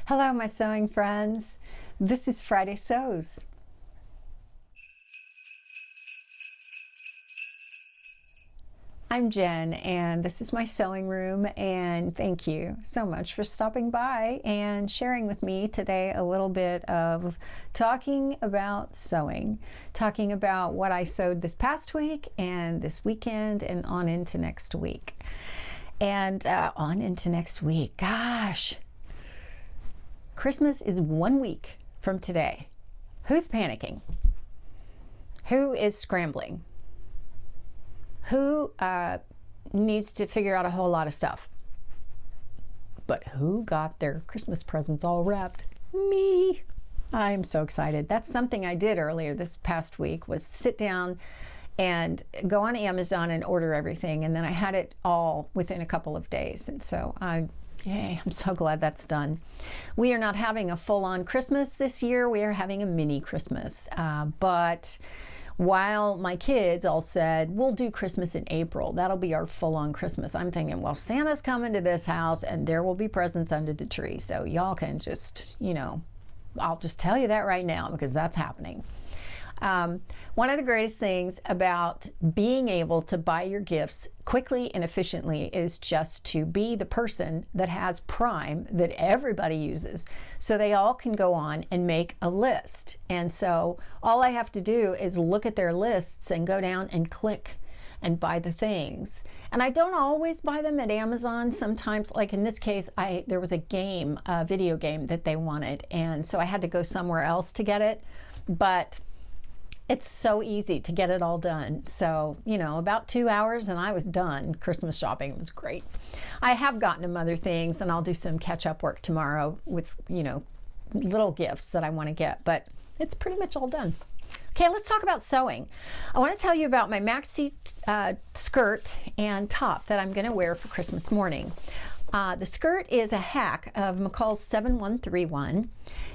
Hello, my sewing friends. This is Friday Sews. I'm Jen, and this is my sewing room, and thank you so much for stopping by and sharing with me today a little bit of talking about sewing, talking about what I sewed this past week and this weekend and on into next week. And on into next week, gosh. Christmas is 1 week from today. Who's panicking? Who is scrambling? Who needs to figure out a whole lot of stuff? But who got their Christmas presents all wrapped? Me. I'm so excited. That's something I did earlier this past week, was sit down and go on Amazon and order everything. And then I had it all within a couple of days. And so I'm so glad that's done. We are not having a full-on Christmas this year. We are having a mini Christmas. But while my kids all said, we'll do Christmas in April, that'll be our full-on Christmas, I'm thinking, well, Santa's coming to this house and there will be presents under the tree. So y'all can just, I'll just tell you that right now because that's happening. One of the greatest things about being able to buy your gifts quickly and efficiently is just to be the person that has Prime that everybody uses, so they all can go on and make a list. And so all I have to do is look at their lists and go down and click and buy the things. And I don't always buy them at Amazon. Sometimes, like in this case, there was a video game that they wanted, and so I had to go somewhere else to get it. But it's so easy to get it all done. So, about 2 hours and I was done Christmas shopping. It was great. I have gotten them other things, and I'll do some catch-up work tomorrow with, little gifts that I want to get, but it's pretty much all done. Okay, let's talk about sewing. I want to tell you about my maxi skirt and top that I'm going to wear for Christmas morning. The skirt is a hack of McCall's 7131.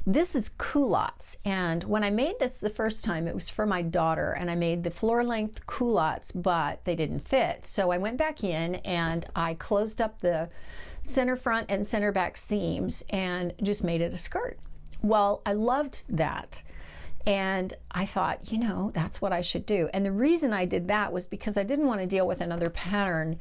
This is culottes, and when I made this the first time, it was for my daughter, and I made the floor length culottes, but they didn't fit. So I went back in and I closed up the center front and center back seams and just made it a skirt. Well, I loved that. And I thought, that's what I should do. And the reason I did that was because I didn't want to deal with another pattern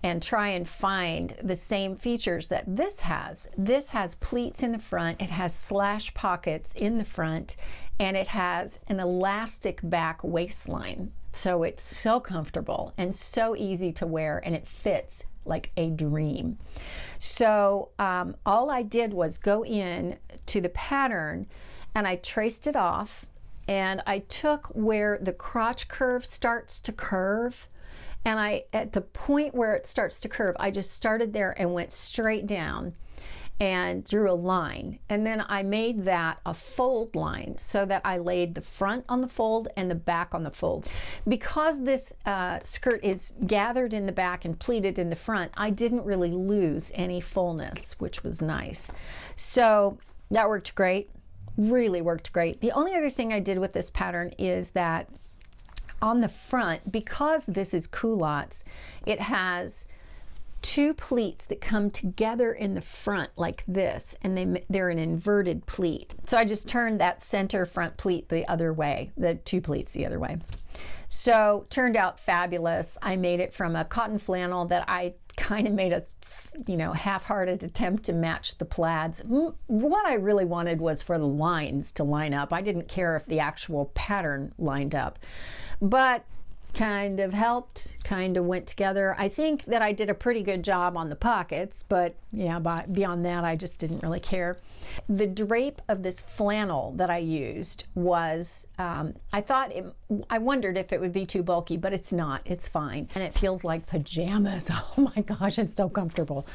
and try and find the same features that this has. This has pleats in the front, it has slash pockets in the front, and it has an elastic back waistline. So it's so comfortable and so easy to wear, and it fits like a dream. So all I did was go in to the pattern and I traced it off, and I took where the crotch curve starts to curve, and at the point where it starts to curve, I just started there and went straight down and drew a line. And then I made that a fold line so that I laid the front on the fold and the back on the fold. Because this skirt is gathered in the back and pleated in the front, I didn't really lose any fullness, which was nice. So that worked great, really worked great. The only other thing I did with this pattern is that on the front, because this is culottes, it has two pleats that come together in the front like this, and they're an inverted pleat. So I just turned that center front pleat the other way, the two pleats the other way. So turned out fabulous. I made it from a cotton flannel that I kind of made a half-hearted attempt to match the plaids. What I really wanted was for the lines to line up. I didn't care if the actual pattern lined up, but kind of helped, kind of went together. I think that I did a pretty good job on the pockets, but beyond that, I just didn't really care. The drape of this flannel that I used was, I wondered if it would be too bulky, but it's not, it's fine. And it feels like pajamas. Oh my gosh, it's so comfortable.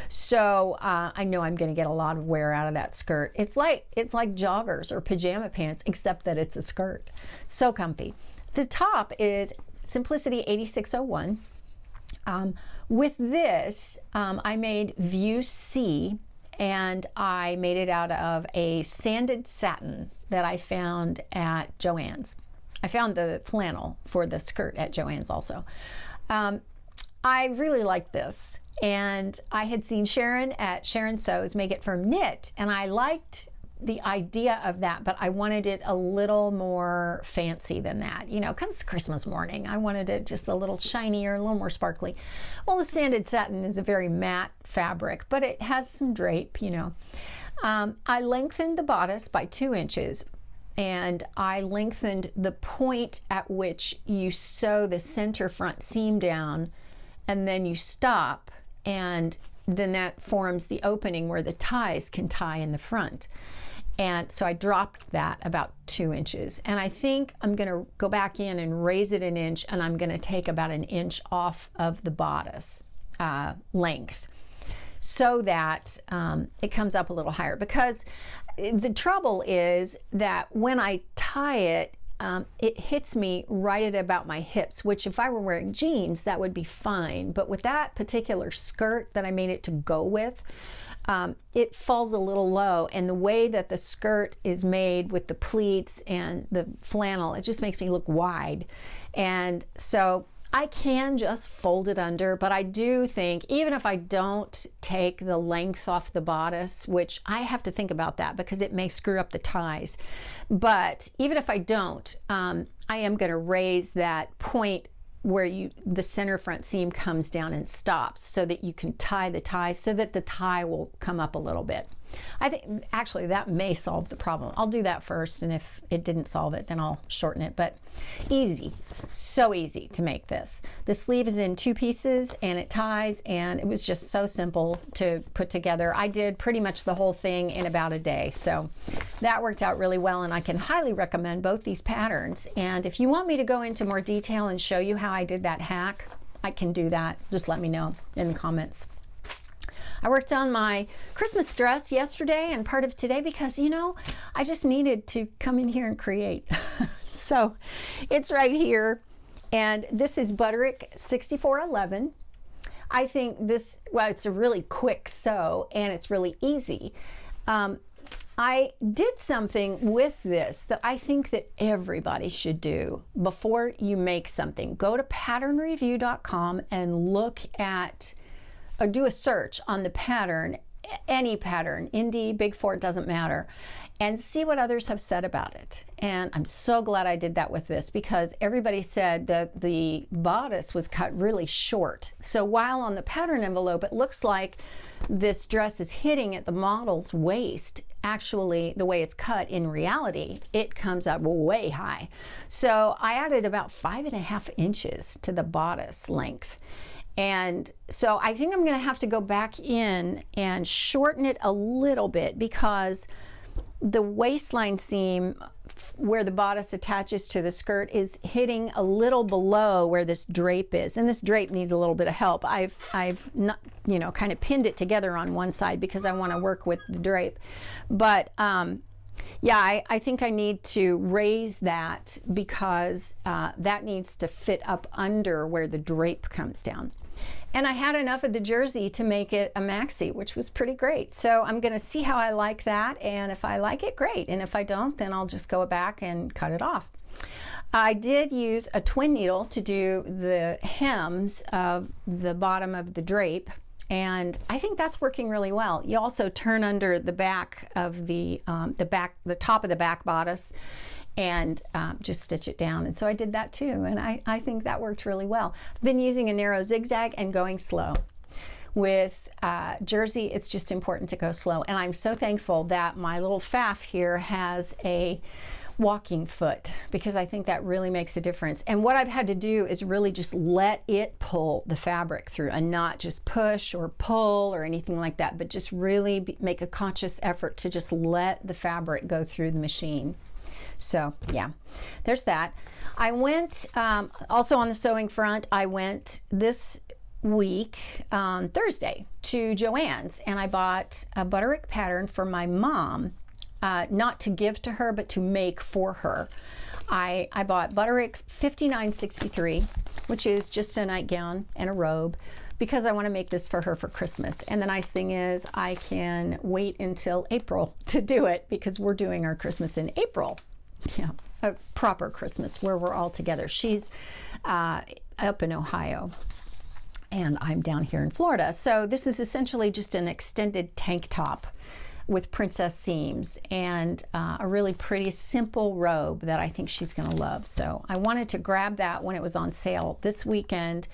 So I know I'm gonna get a lot of wear out of that skirt. It's like joggers or pajama pants, except that it's a skirt. So comfy. The top is Simplicity 8601. With this, I made View C, and I made it out of a sanded satin that I found at Joann's. I found the flannel for the skirt at Joann's also. I really like this, and I had seen Sharon at Sharon Sews make it from knit, and I liked the idea of that, but I wanted it a little more fancy than that, you know, because it's Christmas morning. I wanted it just a little shinier, a little more sparkly. Well, the sanded satin is a very matte fabric, but it has some drape, you know. I lengthened the bodice by 2 inches, and I lengthened the point at which you sew the center front seam down, and then you stop, and then that forms the opening where the ties can tie in the front. And so I dropped that about 2 inches, and I think I'm going to go back in and raise it an inch, and I'm going to take about an inch off of the bodice length, so that it comes up a little higher. Because the trouble is that when I tie it, it hits me right at about my hips, which if I were wearing jeans, that would be fine. But with that particular skirt that I made it to go with, it falls a little low, and the way that the skirt is made with the pleats and the flannel, it just makes me look wide. And so I can just fold it under, but I do think even if I don't take the length off the bodice, which I have to think about that because it may screw up the ties, but even if I don't, I am going to raise that point where the center front seam comes down and stops, so that you can tie the tie, so that the tie will come up a little bit. I think actually that may solve the problem. I'll do that first, and if it didn't solve it, then I'll shorten it. But easy, so easy to make this. The sleeve is in 2 pieces, and it ties, and it was just so simple to put together. I did pretty much the whole thing in about a day, so that worked out really well, and I can highly recommend both these patterns. And if you want me to go into more detail and show you how I did that hack, I can do that. Just let me know in the comments. I worked on my Christmas dress yesterday and part of today because, you know, I just needed to come in here and create. So it's right here, and this is Butterick 6411. I think this, well, it's a really quick sew, and it's really easy. I did something with this that I think that everybody should do before you make something. Go to patternreview.com and look at, or do a search on the pattern, any pattern, indie, big four, it doesn't matter, and see what others have said about it. And I'm so glad I did that with this, because everybody said that the bodice was cut really short. So while on the pattern envelope it looks like this dress is hitting at the model's waist, actually the way it's cut in reality, it comes up way high. So I added about 5.5 inches to the bodice length. And so I think I'm going to have to go back in and shorten it a little bit, because the waistline seam where the bodice attaches to the skirt is hitting a little below where this drape is, and this drape needs a little bit of help. I've not, you know, kind of pinned it together on one side because I want to work with the drape, but yeah, I think I need to raise that, because that needs to fit up under where the drape comes down. And I had enough of the jersey to make it a maxi, which was pretty great. So I'm going to see how I like that, and if I like it, great. And if I don't, then I'll just go back and cut it off. I did use a twin needle to do the hems of the bottom of the drape, and I think that's working really well. You also turn under the back of the top of the back bodice, and just stitch it down. And so I did that too, and I think that worked really well. I've been using a narrow zigzag and going slow. With jersey, it's just important to go slow, and I'm so thankful that my little faff here has a walking foot, because I think that really makes a difference. And what I've had to do is really just let it pull the fabric through, and not just push or pull or anything like that, but just really make a conscious effort to just let the fabric go through the machine. So yeah, there's that. I went also on the sewing front, I went this week on Thursday to Joann's, and I bought a Butterick pattern for my mom, not to give to her, but to make for her. I bought Butterick 5963, which is just a nightgown and a robe, because I want to make this for her for Christmas. And the nice thing is I can wait until April to do it, because we're doing our Christmas in April. Yeah, a proper Christmas where we're all together. She's up in Ohio, and I'm down here in Florida. So this is essentially just an extended tank top with princess seams and a really pretty simple robe that I think she's gonna love. So I wanted to grab that when it was on sale this weekend.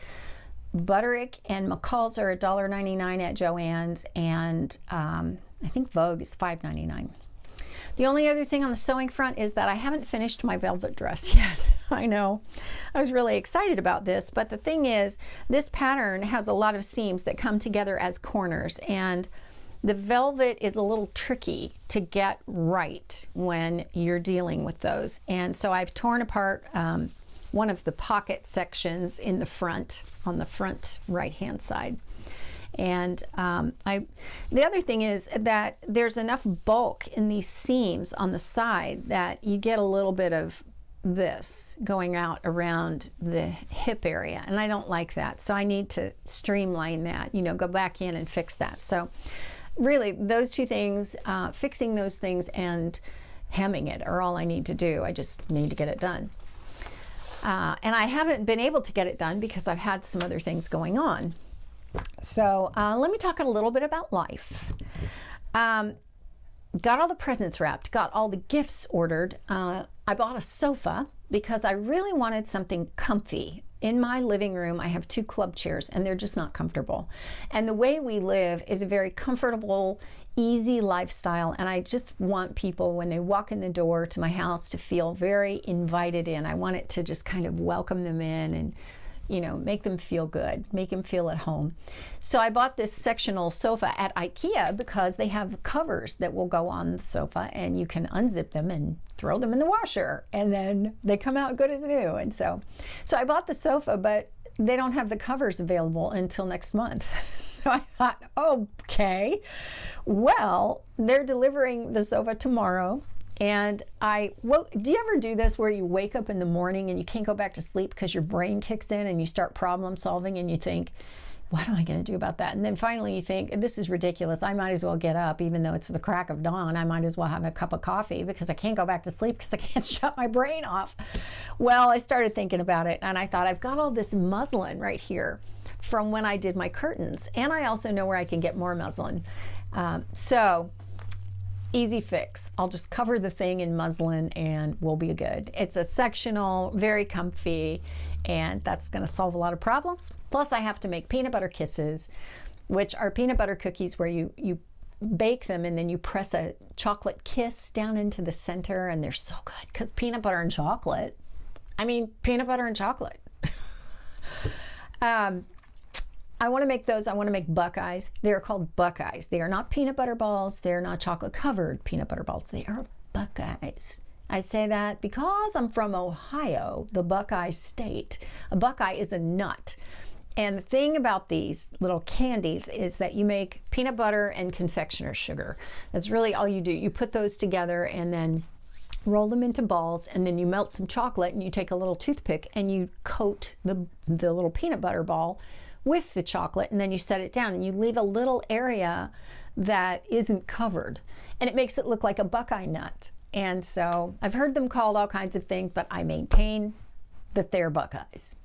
Butterick and McCall's are $1.99 at Joann's, and I think Vogue is $5.99. The only other thing on the sewing front is that I haven't finished my velvet dress yet. I know. I was really excited about this, but the thing is, this pattern has a lot of seams that come together as corners, and the velvet is a little tricky to get right when you're dealing with those. And so I've torn apart one of the pocket sections in the front, on the front right-hand side. And the other thing is that there's enough bulk in these seams on the side that you get a little bit of this going out around the hip area, and I don't like that. So I need to streamline that, you know, go back in and fix that. So really, those two things, fixing those things and hemming it are all I need to do. I just need to get it done. And I haven't been able to get it done because I've had some other things going on. So let me talk a little bit about life. Got all the presents wrapped, got all the gifts ordered. I bought a sofa because I really wanted something comfy. In my living room, I have 2 club chairs and they're just not comfortable. And the way we live is a very comfortable, easy lifestyle. And I just want people, when they walk in the door to my house, to feel very invited in. I want it to just kind of welcome them in and, you know, make them feel good, make them feel at home. So I bought this sectional sofa at IKEA because they have covers that will go on the sofa and you can unzip them and throw them in the washer and then they come out good as new. And so I bought the sofa, but they don't have the covers available until next month. So I thought, okay, well, they're delivering the sofa tomorrow. And do you ever do this where you wake up in the morning and you can't go back to sleep because your brain kicks in and you start problem solving and you think, what am I going to do about that? And then finally you think, this is ridiculous. I might as well get up, even though it's the crack of dawn. I might as well have a cup of coffee because I can't go back to sleep because I can't shut my brain off. Well, I started thinking about it and I thought, I've got all this muslin right here from when I did my curtains. And I also know where I can get more muslin. So easy fix. I'll just cover the thing in muslin and we'll be good. It's a sectional, very comfy, and that's going to solve a lot of problems. Plus I have to make peanut butter kisses, which are peanut butter cookies where you bake them and then you press a chocolate kiss down into the center, and they're so good because peanut butter and chocolate. I mean, peanut butter and chocolate. I want to make those. I want to make Buckeyes. They're called Buckeyes. They are not peanut butter balls. They're not chocolate covered peanut butter balls. They are Buckeyes. I say that because I'm from Ohio, the Buckeye state. A Buckeye is a nut. And the thing about these little candies is that you make peanut butter and confectioner's sugar. That's really all you do. You put those together and then roll them into balls, and then you melt some chocolate and you take a little toothpick and you coat the little peanut butter ball with the chocolate, and then you set it down and you leave a little area that isn't covered, and it makes it look like a Buckeye nut. And so I've heard them called all kinds of things, but I maintain that they're Buckeyes.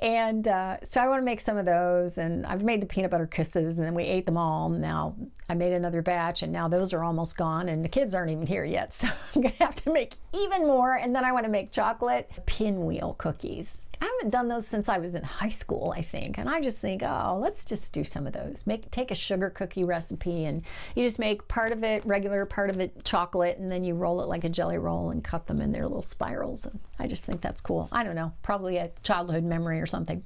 And so I want to make some of those, and I've made the peanut butter kisses, and then we ate them all. Now I made another batch, and now those are almost gone, and the kids aren't even here yet, so I'm gonna have to make even more. And then I want to make chocolate pinwheel cookies. I haven't done those since I was in high school, I think, and I just think, oh, let's just do some of those. Take a sugar cookie recipe, and you just make part of it regular, part of it chocolate, and then you roll it like a jelly roll and cut them in their little spirals. And I just think that's cool. I don't know, probably a childhood memory or something.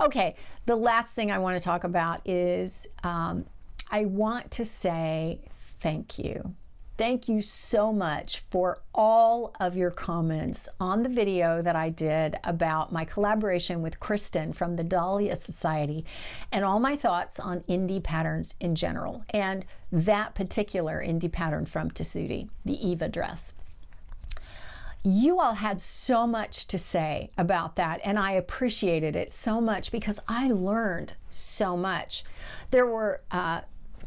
Okay, the last thing I want to talk about is I want to say thank you. Thank you so much for all of your comments on the video that I did about my collaboration with Kristen from the Dahlia Society, and all my thoughts on indie patterns in general, and that particular indie pattern from Tessuti, the Eva dress. You all had so much to say about that, and I appreciated it so much because I learned so much. There were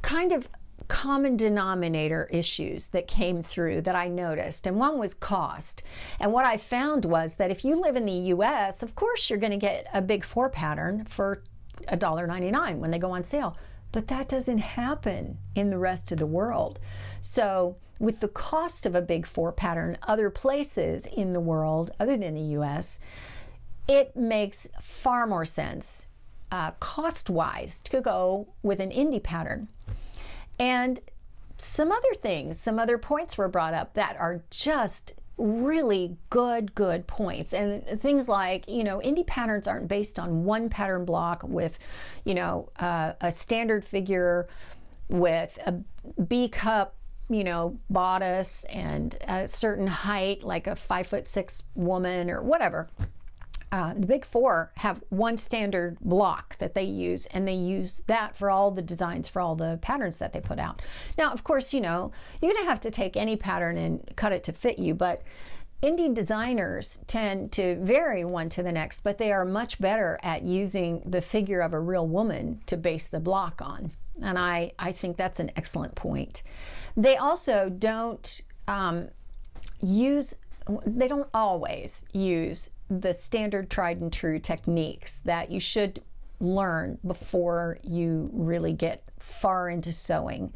kind of common denominator issues that came through that I noticed, and one was cost. And what I found was that if you live in the US, of course you're going to get a big 4 pattern for $1.99 when they go on sale. But that doesn't happen in the rest of the world. So with the cost of a Big Four pattern other places in the world, other than the US, it makes far more sense cost-wise to go with an indie pattern. And some other things, some other points were brought up that are just really good points. And things like, indie patterns aren't based on one pattern block with, a standard figure with a B cup, bodice and a certain height, like a 5'6" woman or whatever. The Big Four have one standard block that they use, and they use that for all the designs, for all the patterns that they put out. Now, of course, you're going to have to take any pattern and cut it to fit you, but indie designers tend to vary one to the next, but they are much better at using the figure of a real woman to base the block on. And I think that's an excellent point. They also don't they don't always use the standard tried and true techniques that you should learn before you really get far into sewing.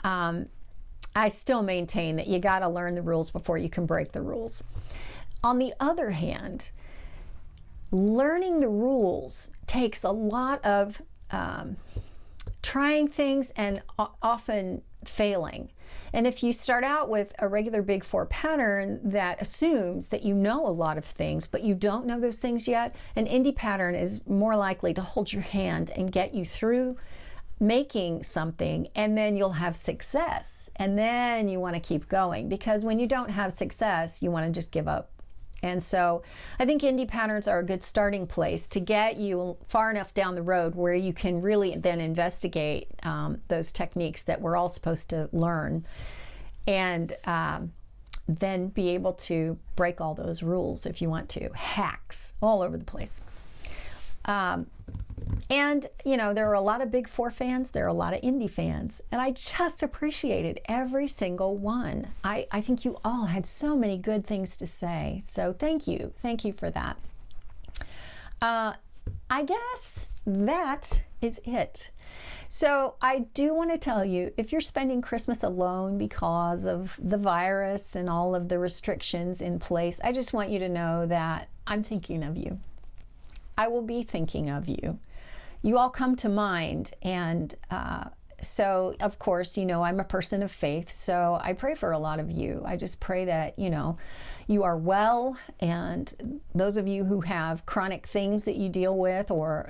I still maintain that you got to learn the rules before you can break the rules. On the other hand, learning the rules takes a lot of trying things and often failing. And if you start out with a regular Big Four pattern that assumes that you know a lot of things, but you don't know those things yet, an indie pattern is more likely to hold your hand and get you through making something, and then you'll have success. And then you want to keep going, because when you don't have success, you want to just give up. And so I think indie patterns are a good starting place to get you far enough down the road where you can really then investigate those techniques that we're all supposed to learn, and then be able to break all those rules if you want to. Hacks all over the place. And, there are a lot of Big Four fans, there are a lot of indie fans, and I just appreciated every single one. I think you all had so many good things to say, so thank you for that. I guess that is it. So I do want to tell you, if you're spending Christmas alone because of the virus and all of the restrictions in place, I just want you to know that I'm thinking of you. I will be thinking of you. You all come to mind, and so of course, I'm a person of faith, so I pray for a lot of you. I just pray that, you are well, and those of you who have chronic things that you deal with, or,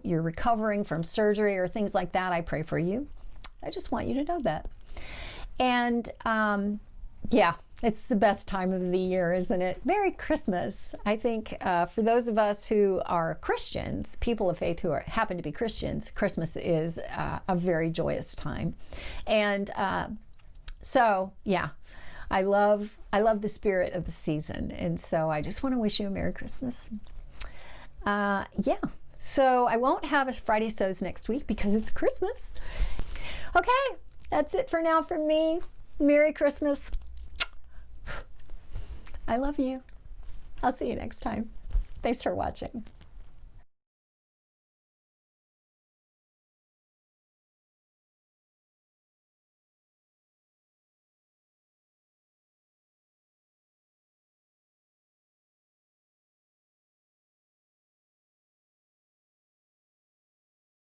you're recovering from surgery or things like that, I pray for you. I just want you to know that. And yeah, it's the best time of the year, isn't it? Merry Christmas. I think for those of us who are Christians, people of faith who happen to be Christians, Christmas is a very joyous time. And so, yeah, I love the spirit of the season. And so I just want to wish you a Merry Christmas. Yeah, so I won't have a Friday Sews next week because it's Christmas. Okay, that's it for now from me. Merry Christmas. I love you. I'll see you next time. Thanks for watching.